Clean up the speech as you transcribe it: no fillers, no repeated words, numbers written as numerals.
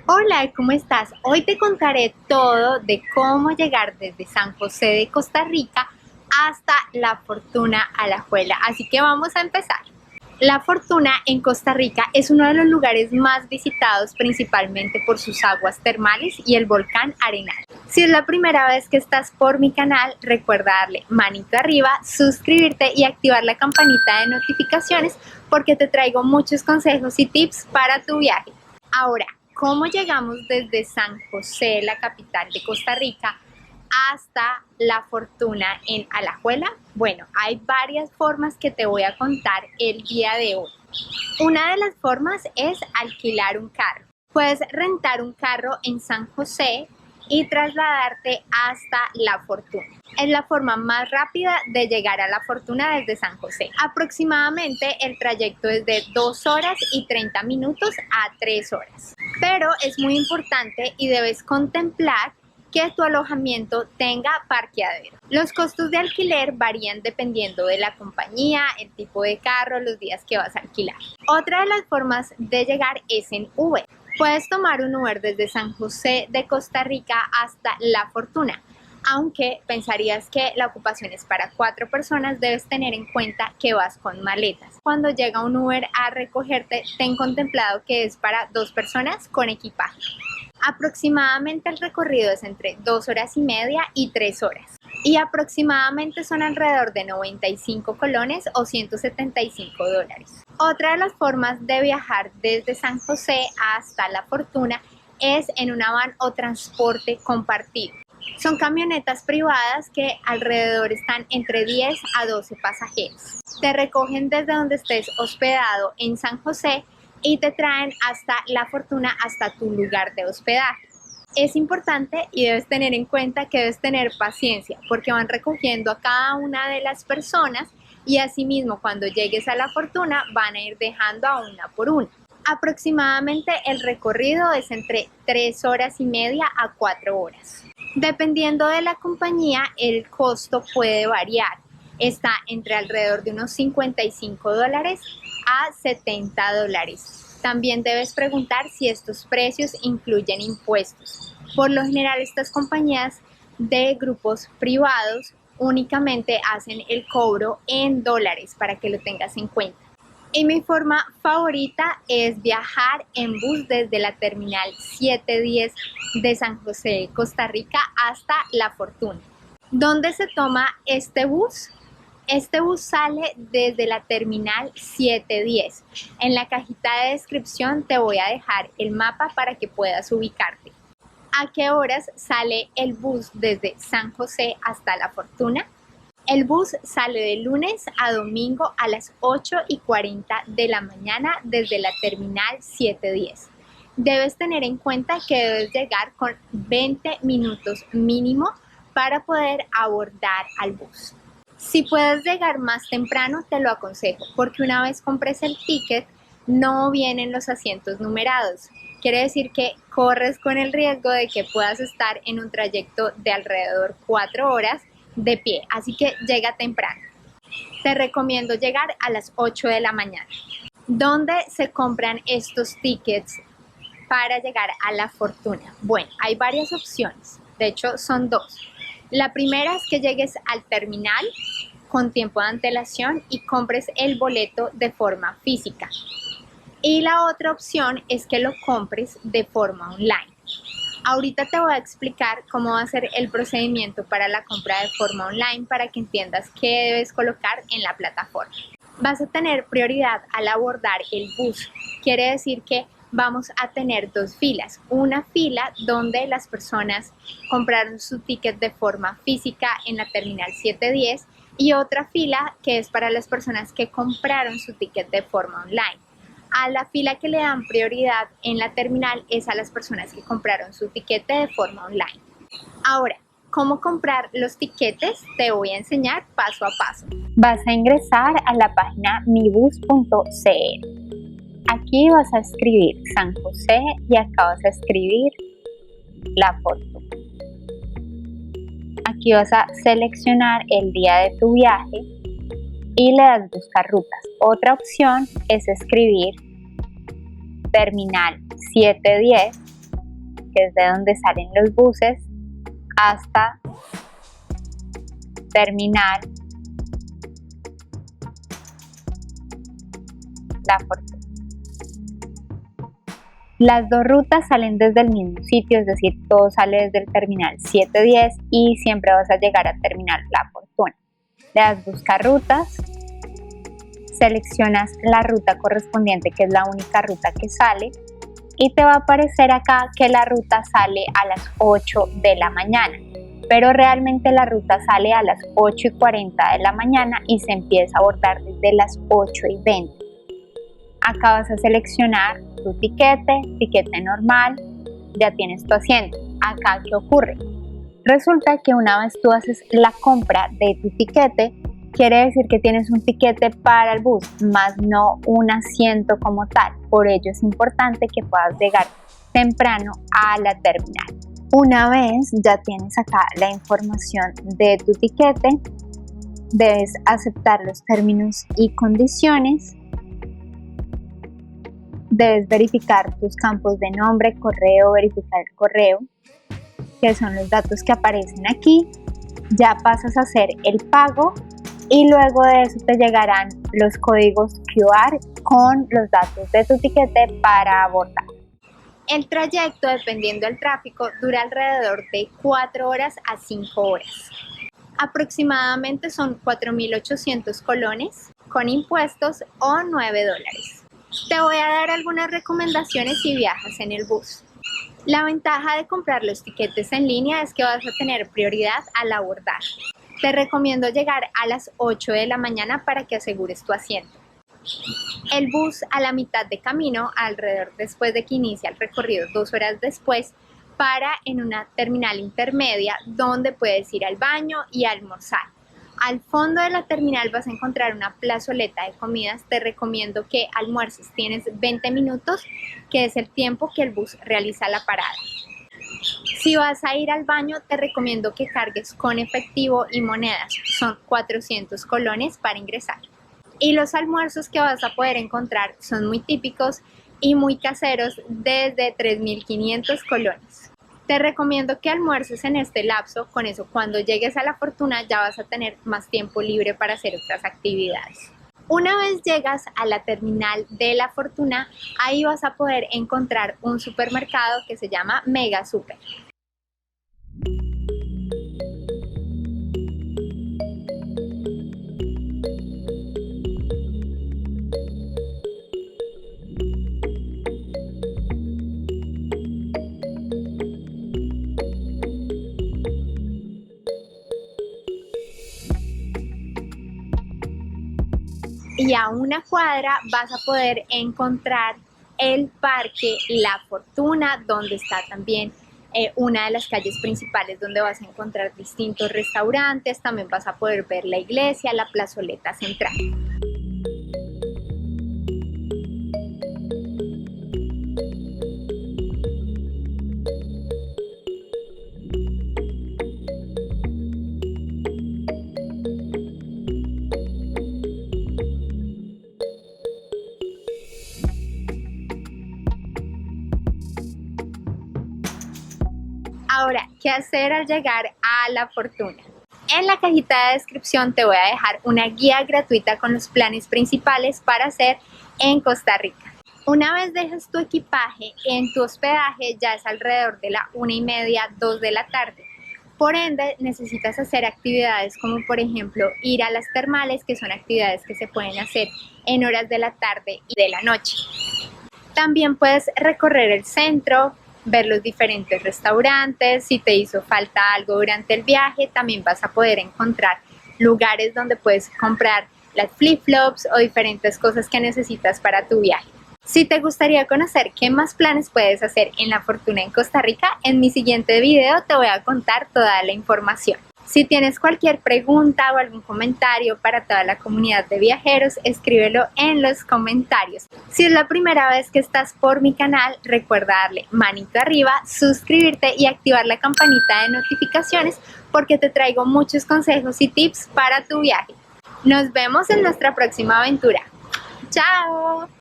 Hola, ¿cómo estás? Hoy te contaré todo de cómo llegar desde San José de Costa Rica hasta La Fortuna Alajuela. Así que vamos a empezar. La Fortuna en Costa Rica es uno de los lugares más visitados principalmente por sus aguas termales y el volcán Arenal. Si es la primera vez que estás por mi canal, recuerda darle manito arriba, suscribirte y activar la campanita de notificaciones porque te traigo muchos consejos y tips para tu viaje. Ahora, ¿cómo llegamos desde San José, la capital de Costa Rica, hasta La Fortuna en Alajuela? Bueno, hay varias formas que te voy a contar el día de hoy. Una de las formas es alquilar un carro. Puedes rentar un carro en San José y trasladarte hasta La Fortuna. Es la forma más rápida de llegar a La Fortuna desde San José. Aproximadamente el trayecto es de 2 horas y 30 minutos a 3 horas. Pero es muy importante y debes contemplar que tu alojamiento tenga parqueadero. Los costos de alquiler varían dependiendo de la compañía, el tipo de carro, los días que vas a alquilar. Otra de las formas de llegar es en Uber. Puedes tomar un Uber desde San José de Costa Rica hasta La Fortuna. Aunque pensarías que la ocupación es para 4 personas, debes tener en cuenta que vas con maletas. Cuando llega un Uber a recogerte, ten contemplado que es para 2 personas con equipaje. Aproximadamente el recorrido es entre 2 horas y media y 3 horas. Y aproximadamente son alrededor de 95 colones o $175. Otra de las formas de viajar desde San José hasta La Fortuna es en una van o transporte compartido. Son camionetas privadas que alrededor están entre 10 a 12 pasajeros. Te recogen desde donde estés hospedado en San José y te traen hasta La Fortuna, hasta tu lugar de hospedaje. Es importante y debes tener en cuenta que debes tener paciencia porque van recogiendo a cada una de las personas y asimismo cuando llegues a La Fortuna van a ir dejando a una por una. Aproximadamente el recorrido es entre 3 horas y media a 4 horas. Dependiendo de la compañía, el costo puede variar. Está entre alrededor de unos $55 a $70. También debes preguntar si estos precios incluyen impuestos. Por lo general, estas compañías de grupos privados únicamente hacen el cobro en dólares para que lo tengas en cuenta. Y mi forma favorita es viajar en bus desde la terminal 710 de San José de Costa Rica hasta La Fortuna. ¿Dónde se toma este bus? Este bus sale desde la terminal 710. En la cajita de descripción te voy a dejar el mapa para que puedas ubicarte. ¿A qué horas sale el bus desde San José hasta La Fortuna? El bus sale de lunes a domingo a las 8:40 de la mañana desde la terminal 710. Debes tener en cuenta que debes llegar con 20 minutos mínimo para poder abordar al bus. Si puedes llegar más temprano, te lo aconsejo, porque una vez compres el ticket, no vienen los asientos numerados. Quiere decir que corres con el riesgo de que puedas estar en un trayecto de alrededor 4 horas de pie, así que llega temprano. Te recomiendo llegar a las 8 de la mañana. ¿Dónde se compran estos tickets para llegar a La Fortuna? Bueno, hay varias opciones, de hecho son 2. La primera es que llegues al terminal con tiempo de antelación y compres el boleto de forma física. Y la otra opción es que lo compres de forma online. Ahorita te voy a explicar cómo va a ser el procedimiento para la compra de forma online para que entiendas qué debes colocar en la plataforma. Vas a tener prioridad al abordar el bus. Quiere decir que vamos a tener 2 filas. Una fila donde las personas compraron su ticket de forma física en la terminal 710 y otra fila que es para las personas que compraron su ticket de forma online. A la fila que le dan prioridad en la terminal es a las personas que compraron su tiquete de forma online. Ahora, ¿cómo comprar los tiquetes? Te voy a enseñar paso a paso. Vas a ingresar a la página mibus.cl. Aquí vas a escribir San José y acá vas a escribir La Fortuna. Aquí vas a seleccionar el día de tu viaje y le das buscar rutas. Otra opción es escribir terminal 710 que es de donde salen los buses, hasta Terminal La Fortuna. Las dos rutas salen desde el mismo sitio, es decir, todo sale desde el terminal 710 y siempre vas a llegar a Terminal La Fortuna. Le das buscar rutas, seleccionas la ruta correspondiente, que es la única ruta que sale, y te va a aparecer acá que la ruta sale a las 8 de la mañana, pero realmente la ruta sale a las 8:40 de la mañana y se empieza a abordar desde las 8:20. Acá vas a seleccionar tu tiquete normal, ya tienes tu asiento. Acá, ¿qué ocurre? Resulta que una vez tú haces la compra de tu tiquete, quiere decir que tienes un tiquete para el bus, más no un asiento como tal. Por ello es importante que puedas llegar temprano a la terminal. Una vez ya tienes acá la información de tu tiquete, debes aceptar los términos y condiciones. Debes verificar tus campos de nombre, correo, verificar el correo, que son los datos que aparecen aquí. Ya pasas a hacer el pago y luego de eso te llegarán los códigos QR con los datos de tu tiquete para abordar. El trayecto, dependiendo del tráfico, dura alrededor de 4 horas a 5 horas. Aproximadamente son 4.800 colones con impuestos o $9. Te voy a dar algunas recomendaciones si viajas en el bus. La ventaja de comprar los tiquetes en línea es que vas a tener prioridad al abordar. Te recomiendo llegar a las 8 de la mañana para que asegures tu asiento. El bus a la mitad de camino, alrededor después de que inicia el recorrido 2 horas después, para en una terminal intermedia donde puedes ir al baño y almorzar. Al fondo de la terminal vas a encontrar una plazoleta de comidas. Te recomiendo que almuerces. Tienes 20 minutos, que es el tiempo que el bus realiza la parada. Si vas a ir al baño, te recomiendo que cargues con efectivo y monedas. Son 400 colones para ingresar. Y los almuerzos que vas a poder encontrar son muy típicos y muy caseros, desde 3.500 colones. Te recomiendo que almuerces en este lapso, con eso cuando llegues a La Fortuna ya vas a tener más tiempo libre para hacer otras actividades. Una vez llegas a la terminal de La Fortuna, ahí vas a poder encontrar un supermercado que se llama Mega Super. Y a una cuadra vas a poder encontrar el Parque La Fortuna, donde está también una de las calles principales donde vas a encontrar distintos restaurantes. También vas a poder ver la iglesia, la plazoleta central. Ahora, ¿qué hacer al llegar a La Fortuna? En la cajita de descripción te voy a dejar una guía gratuita con los planes principales para hacer en Costa Rica. Una vez dejas tu equipaje en tu hospedaje, ya es alrededor de la 1:30, 2 de la tarde. Por ende, necesitas hacer actividades como, por ejemplo, ir a las termales, que son actividades que se pueden hacer en horas de la tarde y de la noche. También puedes recorrer el centro, ver los diferentes restaurantes. Si te hizo falta algo durante el viaje, también vas a poder encontrar lugares donde puedes comprar las flip-flops o diferentes cosas que necesitas para tu viaje. Si te gustaría conocer qué más planes puedes hacer en La Fortuna en Costa Rica, en mi siguiente video te voy a contar toda la información. Si tienes cualquier pregunta o algún comentario para toda la comunidad de viajeros, escríbelo en los comentarios. Si es la primera vez que estás por mi canal, recuerda darle manito arriba, suscribirte y activar la campanita de notificaciones, porque te traigo muchos consejos y tips para tu viaje. Nos vemos en nuestra próxima aventura. ¡Chao!